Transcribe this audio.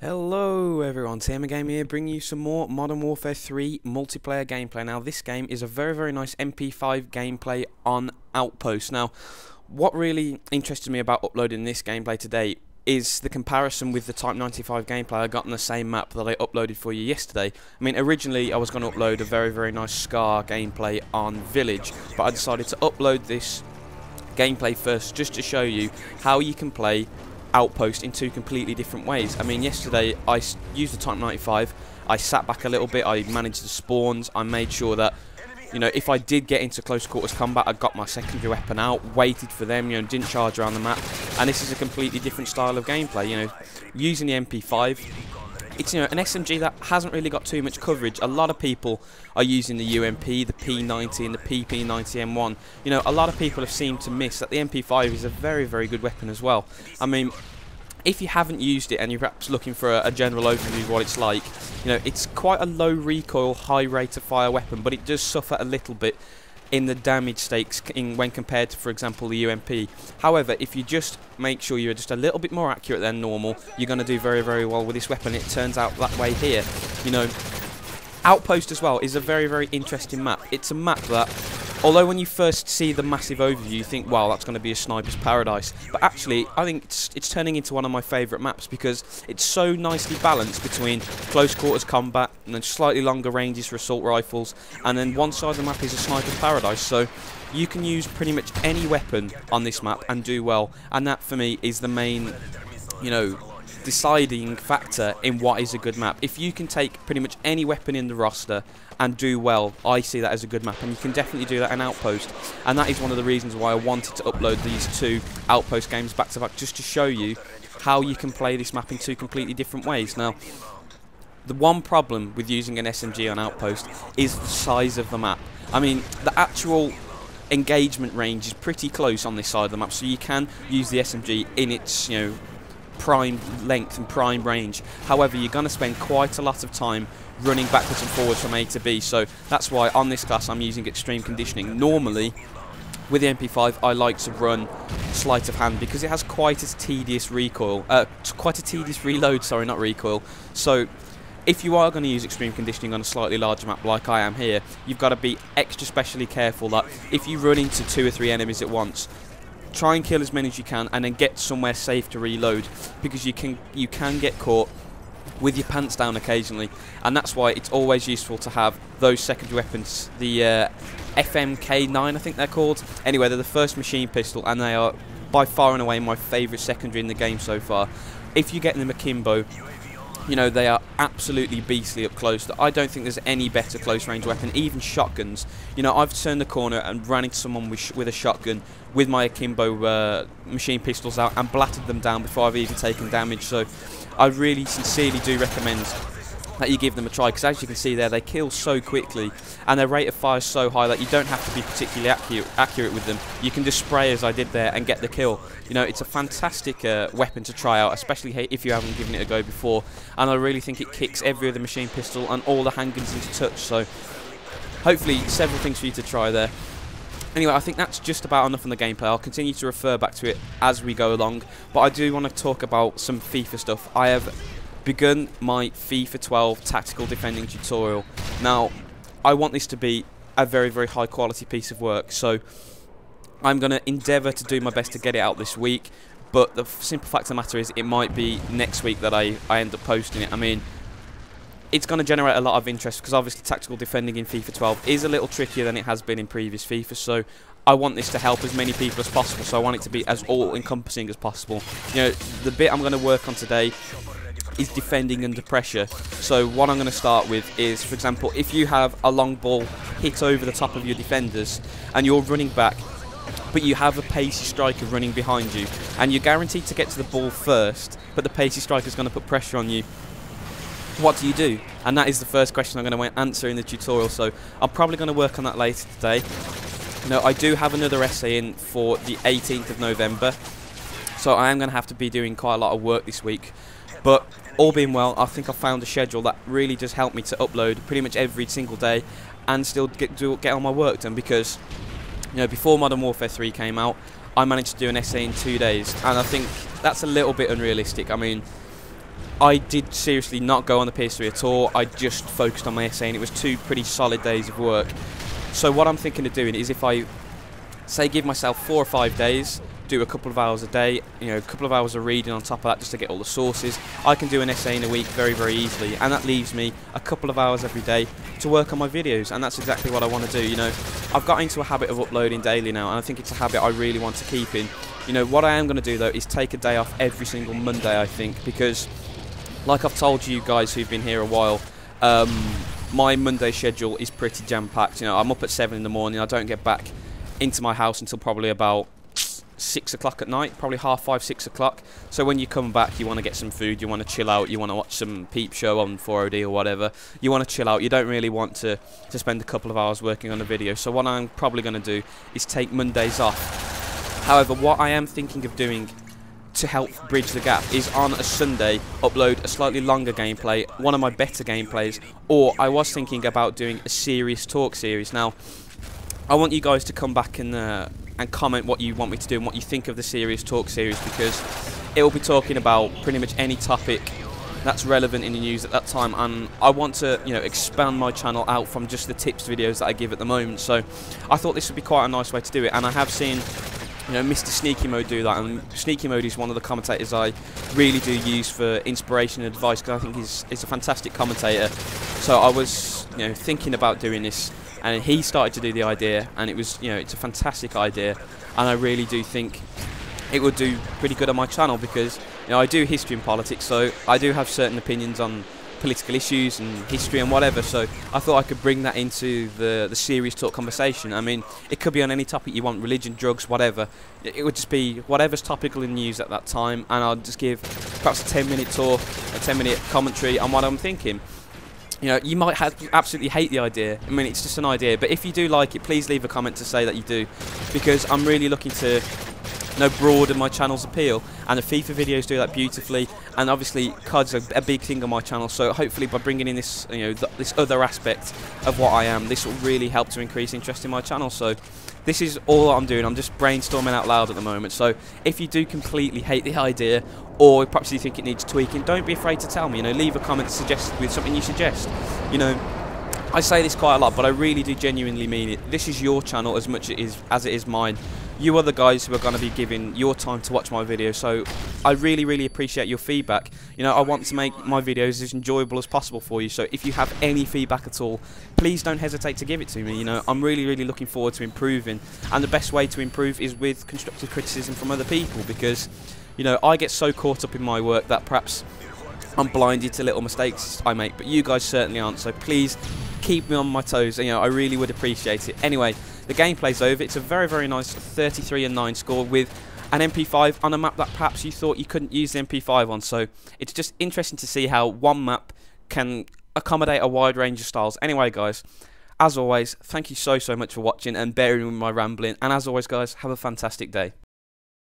Hello everyone, TMMgamer here, bringing you some more Modern Warfare 3 multiplayer gameplay. Now this game is a very nice MP5 gameplay on Outpost. Now what really interested me about uploading this gameplay today is the comparison with the Type 95 gameplay I got on the same map that I uploaded for you yesterday. I mean, originally I was going to upload a very nice Scar gameplay on Village, but I decided to upload this gameplay first just to show you how you can play Outpost in two completely different ways. I mean, yesterday I used the Type 95, I sat back a little bit, I managed the spawns, I made sure that, you know, if I did get into close quarters combat, I got my secondary weapon out, waited for them, you know, didn't charge around the map, and this is a completely different style of gameplay, you know, using the MP5. It's, you know, an SMG that hasn't really got too much coverage. A lot of people are using the UMP, the P90 and the PP90M1. You know, a lot of people have seemed to miss that the MP5 is a very good weapon as well. I mean, if you haven't used it and you're perhaps looking for a general overview of what it's like, you know, it's quite a low recoil, high rate of fire weapon, but it does suffer a little bit in the damage stakes when compared to, for example, the UMP. However, if you just make sure you're just a little bit more accurate than normal, you're going to do very well with this weapon. It turns out that way here. You know, Outpost as well is a very interesting map. It's a map that, although when you first see the massive overview you think, wow, that's going to be a sniper's paradise, but actually I think it's turning into one of my favourite maps because it's so nicely balanced between close quarters combat and then slightly longer ranges for assault rifles, and then one side of the map is a sniper's paradise, so you can use pretty much any weapon on this map and do well, and that for me is the main, you know, deciding factor in what is a good map. If you can take pretty much any weapon in the roster and do well, I see that as a good map, and you can definitely do that in Outpost, and that is one of the reasons why I wanted to upload these two Outpost games back to back, just to show you how you can play this map in two completely different ways. Now, the one problem with using an SMG on Outpost is the size of the map. I mean, the actual engagement range is pretty close on this side of the map, so you can use the SMG in its, you know, prime length and prime range. However, you're going to spend quite a lot of time running backwards and forwards from A to B, so that's why on this class I'm using extreme conditioning. Normally with the MP5 I like to run sleight of hand because it has quite a tedious recoil, quite a tedious reload, sorry, not recoil. So if you are going to use extreme conditioning on a slightly larger map like I am here, you've got to be extra specially careful that if you run into 2 or 3 enemies at once, try and kill as many as you can and then get somewhere safe to reload, because you can get caught with your pants down occasionally, and that's why it's always useful to have those secondary weapons. The FMK9 I think they're called. Anyway, they're the first machine pistol and they are by far and away my favourite secondary in the game so far. If you get them akimbo, you know, they are absolutely beastly up close. I don't think there's any better close range weapon, even shotguns. You know, I've turned the corner and ran into someone with a shotgun with my akimbo machine pistols out and blattered them down before I've even taken damage. So I really sincerely do recommend that you give them a try, because as you can see there, they kill so quickly and their rate of fire is so high that you don't have to be particularly accurate with them. You can just spray as I did there and get the kill. You know, it's a fantastic weapon to try out, especially if you haven't given it a go before, and I really think it kicks every other machine pistol and all the handguns into touch, so hopefully several things for you to try there. Anyway, I think that's just about enough on the gameplay. I'll continue to refer back to it as we go along, but I do want to talk about some FIFA stuff. I have begun my FIFA 12 Tactical Defending tutorial. Now, I want this to be a very high quality piece of work, so I'm going to endeavour to do my best to get it out this week, but the simple fact of the matter is it might be next week that I end up posting it. I mean, it's going to generate a lot of interest because obviously Tactical Defending in FIFA 12 is a little trickier than it has been in previous FIFA, so I want this to help as many people as possible, so I want it to be as all-encompassing as possible. You know, the bit I'm going to work on today is defending under pressure. So what I'm going to start with is, for example, if you have a long ball hit over the top of your defenders and you're running back, but you have a pacey striker running behind you and you're guaranteed to get to the ball first, but the pacey striker is going to put pressure on you, what do? And that is the first question I'm going to answer in the tutorial, so I'm probably going to work on that later today. Now, I do have another essay in for the 18th of November, so I am going to have to be doing quite a lot of work this week, but all being well, I think I've found a schedule that really does help me to upload pretty much every single day and still get all my work done, because, you know, before Modern Warfare 3 came out, I managed to do an essay in 2 days, and I think that's a little bit unrealistic. I mean, I did seriously not go on the PS3 at all. I just focused on my essay, and it was 2 pretty solid days of work. So what I'm thinking of doing is, if I say give myself 4 or 5 days, do a couple of hours a day, you know, a couple of hours of reading on top of that just to get all the sources, I can do an essay in a week very, very easily, and that leaves me a couple of hours every day to work on my videos, and that's exactly what I want to do. You know, I've got into a habit of uploading daily now, and I think it's a habit I really want to keep in. You know, what I am going to do though is take a day off every single Monday, I think, because like I've told you guys who've been here a while, my Monday schedule is pretty jam-packed. You know, I'm up at 7 in the morning, I don't get back into my house until probably about 6 o'clock at night, probably half 5, 6 o'clock. So when you come back, you want to get some food, you want to chill out, you want to watch some Peep Show on 4OD or whatever. You want to chill out, you don't really want to spend a couple of hours working on a video. So what I'm probably going to do is take Mondays off. However, what I am thinking of doing to help bridge the gap is on a Sunday upload a slightly longer gameplay, one of my better gameplays, or I was thinking about doing a serious talk series. Now, I want you guys to come back and comment what you want me to do and what you think of the serious talk series, because it will be talking about pretty much any topic that's relevant in the news at that time, and I want to, you know, expand my channel out from just the tips videos that I give at the moment. So I thought this would be quite a nice way to do it, and I have seen, you know, Mr. Sneaky Mode do that, and Sneaky Mode is one of the commentators I really do use for inspiration and advice, because I think he's a fantastic commentator. So I was, you know, thinking about doing this, and he started to do the idea, and it was, you know, it's a fantastic idea, and I really do think it would do pretty good on my channel, because, you know, I do history and politics, so I do have certain opinions on political issues and history and whatever, so I thought I could bring that into the serious talk conversation. I mean, it could be on any topic you want, religion, drugs, whatever. It would just be whatever's topical in news at that time, and I'll just give perhaps a 10-minute talk, a 10-minute commentary on what I'm thinking. You know, you might absolutely hate the idea. I mean, it's just an idea, but if you do like it, please leave a comment to say that you do, because I'm really looking to, you know, broaden my channel's appeal, and the FIFA videos do that beautifully, and obviously COD's a big thing on my channel, so hopefully by bringing in this, you know, this other aspect of what I am, this will really help to increase interest in my channel. So this is all I'm doing. I'm just brainstorming out loud at the moment. So if you do completely hate the idea, or perhaps you think it needs tweaking, don't be afraid to tell me. You know, leave a comment with something you suggest. You know, I say this quite a lot, but I really do genuinely mean it. This is your channel as much as it is mine. You are the guys who are going to be giving your time to watch my videos, so I really, really appreciate your feedback. You know, I want to make my videos as enjoyable as possible for you, so if you have any feedback at all, please don't hesitate to give it to me. You know, I'm really, really looking forward to improving, and the best way to improve is with constructive criticism from other people, because, you know, I get so caught up in my work that perhaps I'm blinded to little mistakes I make, but you guys certainly aren't, so please keep me on my toes. You know, I really would appreciate it. Anyway, the gameplay's over. It's a very, very nice 33-9 score with an MP5 on a map that perhaps you thought you couldn't use the MP5 on, so it's just interesting to see how one map can accommodate a wide range of styles. Anyway, guys, as always, thank you so much for watching and bearing with my rambling, and as always, guys, have a fantastic day.